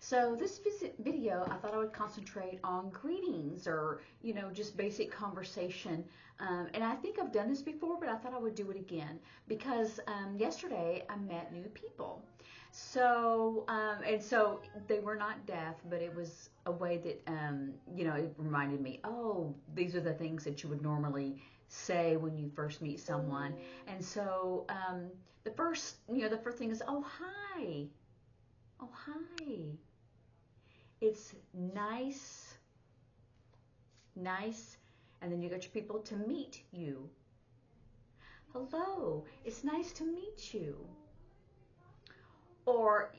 So this video, I thought I would concentrate on greetings or, just basic conversation. And I think I've done this before, but I thought I would do it again because yesterday I met new people. So they were not deaf, but it was a way that, it reminded me, oh, these are the things that you would normally say when you first meet someone. And so the first thing is, oh, hi. Oh, hi. It's nice, nice, and then you got your people to meet you. Hello, it's nice to meet you. Or,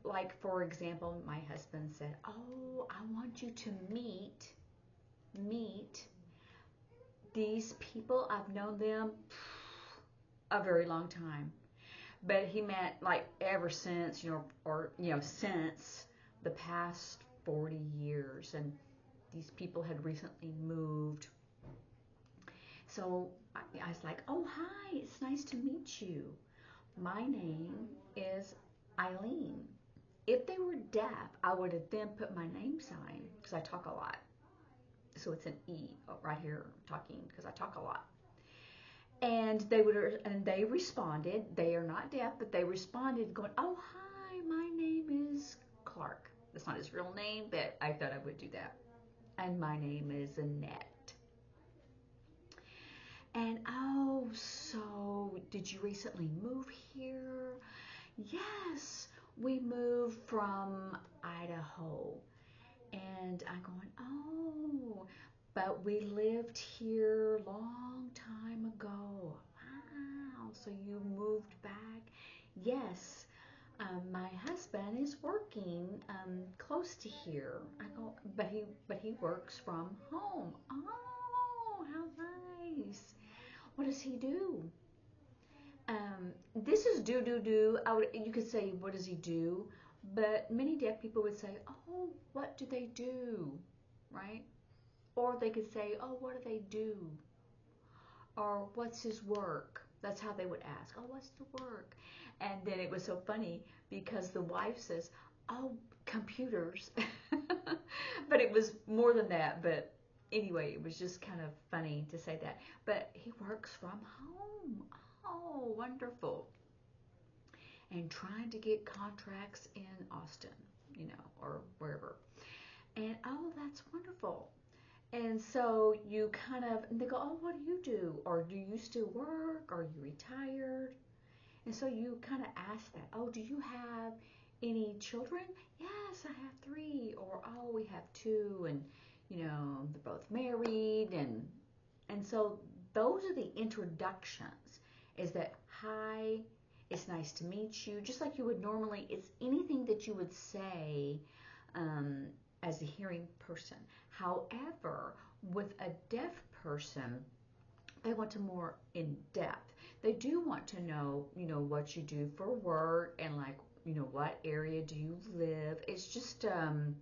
like for example, my husband said, oh, I want you to meet these people. I've known them a very long time. But he meant like ever since, since the past 40 years. And these people had recently moved. So I was like, oh, hi, it's nice to meet you. My name is Eileen. If they were deaf, I would have then put my name sign because I talk a lot. So it's an E right here, talking, because I talk a lot. And they responded. They are not deaf, but they responded going, oh, hi, my name is Clark. That's not his real name, but I thought I would do that. And my name is Annette. And oh, so did you recently move here? Yes, we moved from Idaho. And I'm going, oh, but we lived here a long time ago. Wow, so you moved back? Yes, my husband is working close to here. I go, but he works from home. Oh, how nice. What does he do? This is do. You could say, what does he do? But many deaf people would say, oh, what do they do? Right? Or they could say, oh, what do they do? Or what's his work? That's how they would ask, oh, what's the work? And then it was so funny because the wife says, oh, computers. But it was more than that. But anyway, it was just kind of funny to say that. But he works from home. Oh, wonderful. And trying to get contracts in Austin, or wherever. And oh, that's wonderful. And so you and they go, oh, what do you do? Or do you still work? Are you retired? And so you kind of ask that, oh, do you have any children? Yes, I have 3. Or, oh, we have 2. And, they're both married. And so those are the introductions, is that, hi, it's nice to meet you. Just like you would normally, it's anything that you would say as a hearing person. However, with a deaf person, they want to more in depth. They do want to know, what you do for work and what area do you live. It's just, I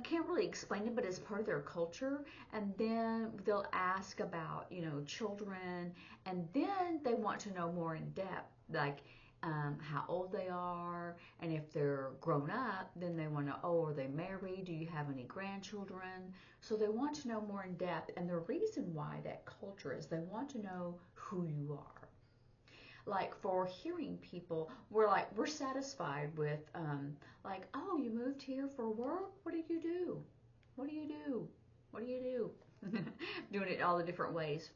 can't really explain it, but it's part of their culture. And then they'll ask about, children, and then they want to know more in depth, like how old they are, and if they're grown up, then they want to, oh, are they married? Do you have any grandchildren? So they want to know more in depth, and the reason why that culture is they want to know who you are. Like for hearing people, we're satisfied with oh, you moved here for work? What do you do? What do you do? What do you do? Doing it all the different ways.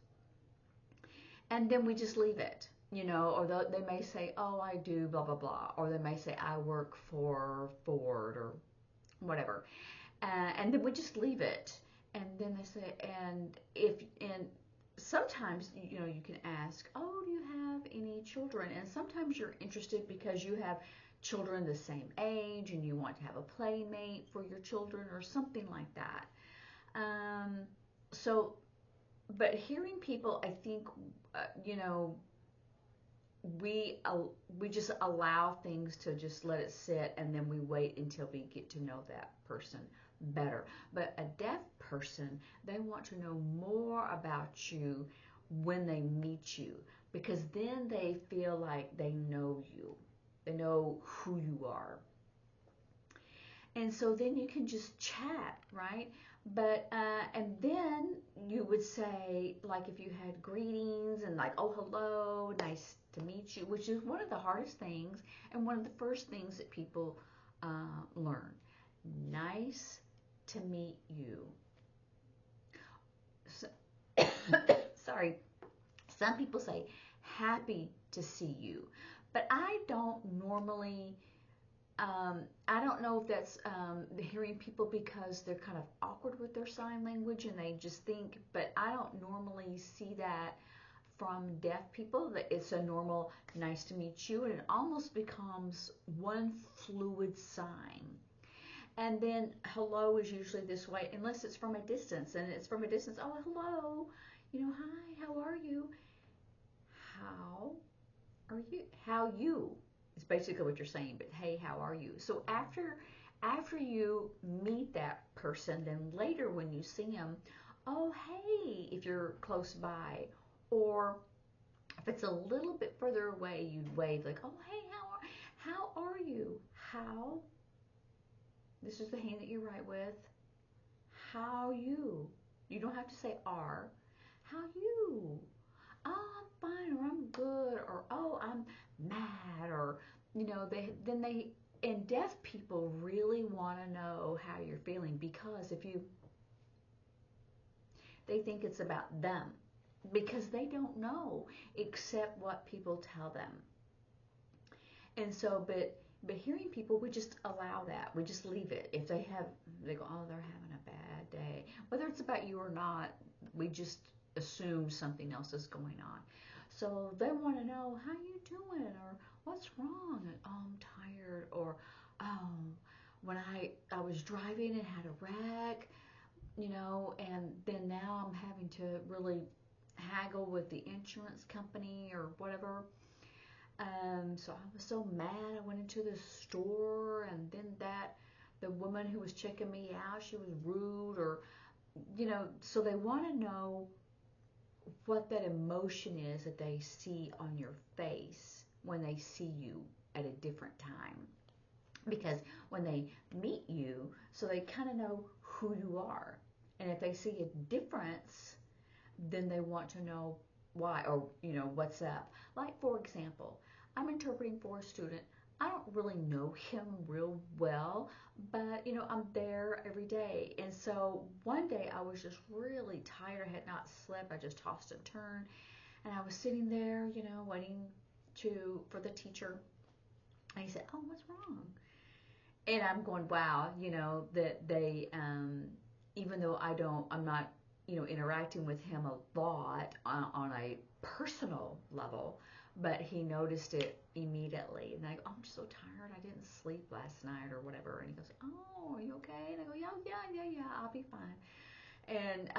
And then we just leave it, or they may say, oh, I do blah, blah, blah. Or they may say, I work for Ford or whatever. And then we just leave it. And then they say, and sometimes, you can ask, oh, do you have any children? And sometimes you're interested because you have children the same age and you want to have a playmate for your children or something like that. But hearing people, I think, we just allow things to just let it sit, and then we wait until we get to know that person better. But a deaf person, they want to know more about you when they meet you, because then they feel like they know you. They know who you are. And so then you can just chat, right? But and then you would say, like, if you had greetings and like, oh, hello, nice to meet you, which is one of the hardest things and one of the first things that people learn. Nice to meet you. So, sorry. Some people say happy to see you, but I don't normally. I don't know if that's the hearing people because they're kind of awkward with their sign language and they just think, but I don't normally see that from deaf people, that it's a normal nice to meet you, and it almost becomes one fluid sign. And then hello is usually this way, unless it's from a distance, and it's from a distance, oh, hello, hi, how are you? How are you? How you? It's basically what you're saying, but hey, how are you? So after you meet that person, then later when you see them, oh, hey, if you're close by, or if it's a little bit further away, you'd wave like, oh, hey, how are you? How? This is the hand that you write with. How you? You don't have to say are. How you? Oh, I'm fine, or I'm good, or oh, I'm mad, or they and deaf people really want to know how you're feeling, because if you they think it's about them, because they don't know except what people tell them. And so but hearing people, we just allow that. We just leave it. If they go, oh, they're having a bad day, whether it's about you or not, we just assume something else is going on. So they want to know, how you doing, or what's wrong, and oh, I'm tired, or oh, when I was driving and had a wreck, and then now I'm having to really haggle with the insurance company or whatever. So I was so mad. I went into the store, and then the woman who was checking me out, she was rude, or so they want to know what that emotion is that they see on your face when they see you at a different time. Because when they meet you, so they kind of know who you are. And if they see a difference, then they want to know why, or what's up. Like, for example, I'm interpreting for a student. I don't really know him real well, but I'm there every day. And so one day I was just really tired. I had not slept. I just tossed and turned, and I was sitting there, waiting for the teacher. And he said, "Oh, what's wrong?" And I'm going, "Wow, that they, even though I'm not, interacting with him a lot on a personal level." But he noticed it immediately. And I go, oh, I'm just so tired. I didn't sleep last night or whatever. And he goes, oh, are you okay? And I go, yeah, I'll be fine. And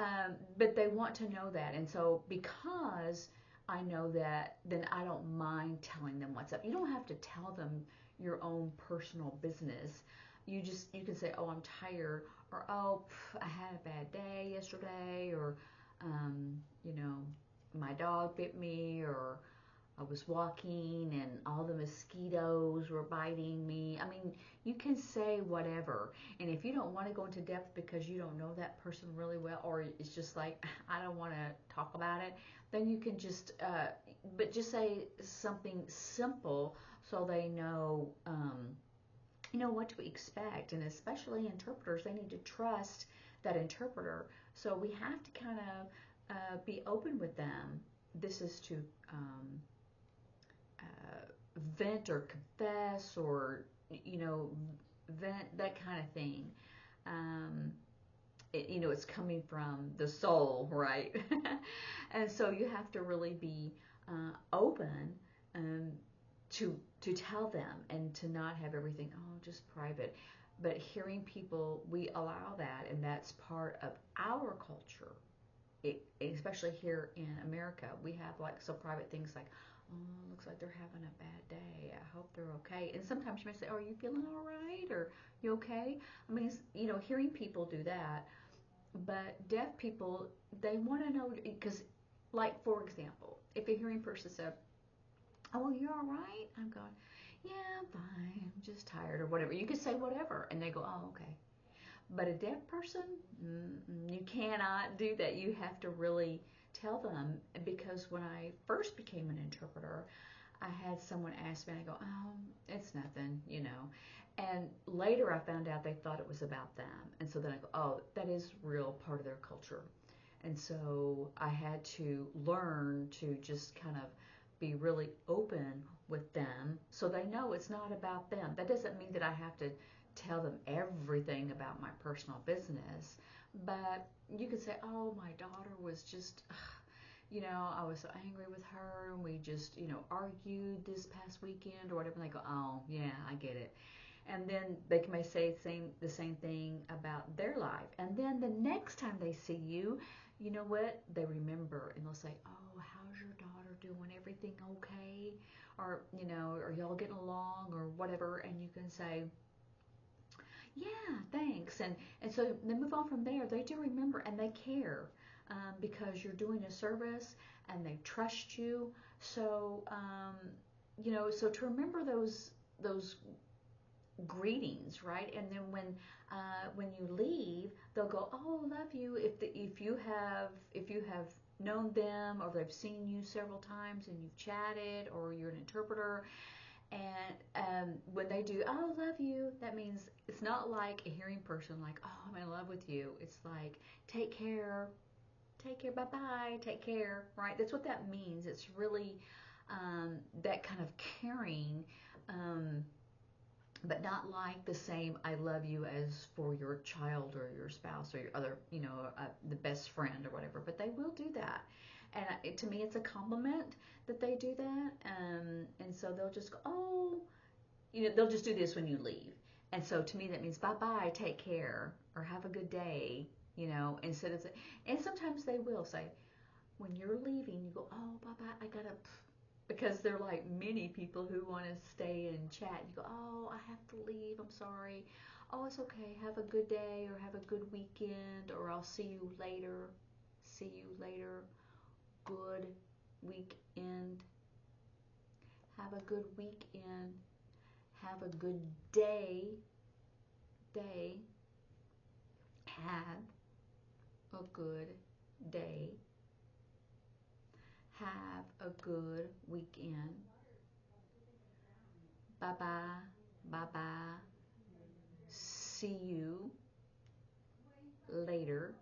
but they want to know that. And so because I know that, then I don't mind telling them what's up. You don't have to tell them your own personal business. You can say, oh, I'm tired, or oh, I had a bad day yesterday, or you know, my dog bit me, or I was walking and all the mosquitoes were biting me. I mean, you can say whatever. And if you don't want to go into depth because you don't know that person really well, or it's just like, I don't want to talk about it, then you can but just say something simple so they know, what to expect. And especially interpreters, they need to trust that interpreter. So we have to kind of be open with them. This is to vent or confess, or vent, that kind of thing. It's coming from the soul, right? And so you have to really be open, to tell them, and to not have everything just private. But hearing people, we allow that, and that's part of our culture. Especially here in America, we have like so private things like, oh, looks like they're having a bad day. I hope they're okay. And sometimes you may say, oh, are you feeling all right? Or you okay? I mean, hearing people do that, but deaf people, they want to know, because, like, for example, if a hearing person said, oh, well, you're all right? I'm going, yeah, just tired or whatever. You could say whatever, and they go, oh, okay. But a deaf person, you cannot do that. You have to really tell them, because when I first became an interpreter, I had someone ask me, and I go, oh, it's nothing, you know. And later I found out they thought it was about them. And so then I go, oh, that is real part of their culture. And so I had to learn to just kind of be really open with them so they know it's not about them. That doesn't mean that I have to tell them everything about my personal business, but you could say, oh, my daughter was just, you know, I was so angry with her and we just, you know, argued this past weekend or whatever. And they go, oh, yeah, I get it. And then they may say the same thing about their life. And then the next time they see you, you know what? They remember and they'll say, oh, how's your daughter doing? Everything okay? Or, you know, are y'all getting along or whatever? And you can say, yeah, thanks. And so they move on from there. They do remember and they care, because you're doing a service and they trust you. So, you know, so to remember those greetings, right? And then when you leave, they'll go, "Oh, love you." If you have known them or they've seen you several times and you've chatted or you're an interpreter, and when they do, "Oh, love you," that means it's not like a hearing person, like, "Oh, I'm in love with you." It's like, "Take care, bye bye, take care," right? That's what that means. It's really that kind of caring. But not like the same "I love you" as for your child or your spouse or your other, you know, the best friend or whatever. But they will do that, and to me, it's a compliment that they do that. And so they'll just go, "Oh," you know, they'll just do this when you leave. And so to me, that means bye bye, take care, or have a good day, you know, instead of, and sometimes they will say, when you're leaving, you go, "Oh, bye bye, I gotta," because they're like many people who want to stay and chat. You go, "Oh, I have to leave. I'm sorry." "Oh, it's okay. Have a good day or have a good weekend or I'll see you later." See you later. Good weekend. Have a good weekend. Have a good day. Day. Have a good day. Have a good weekend. Bye bye. Bye bye. See you later.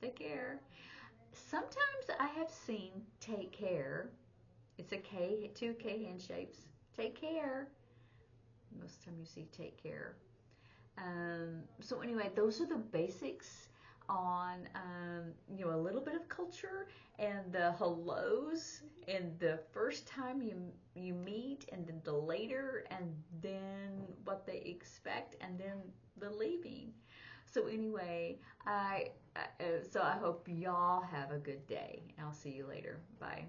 Take care. Sometimes I have seen take care. It's a K, two K handshakes. Take care. Most of the time you see take care. So anyway, those are the basics on, you know, a little bit of culture and the hellos and the first time you meet and then the later and then what they expect and then the leaving. So anyway, so I hope y'all have a good day. I'll see you later. Bye.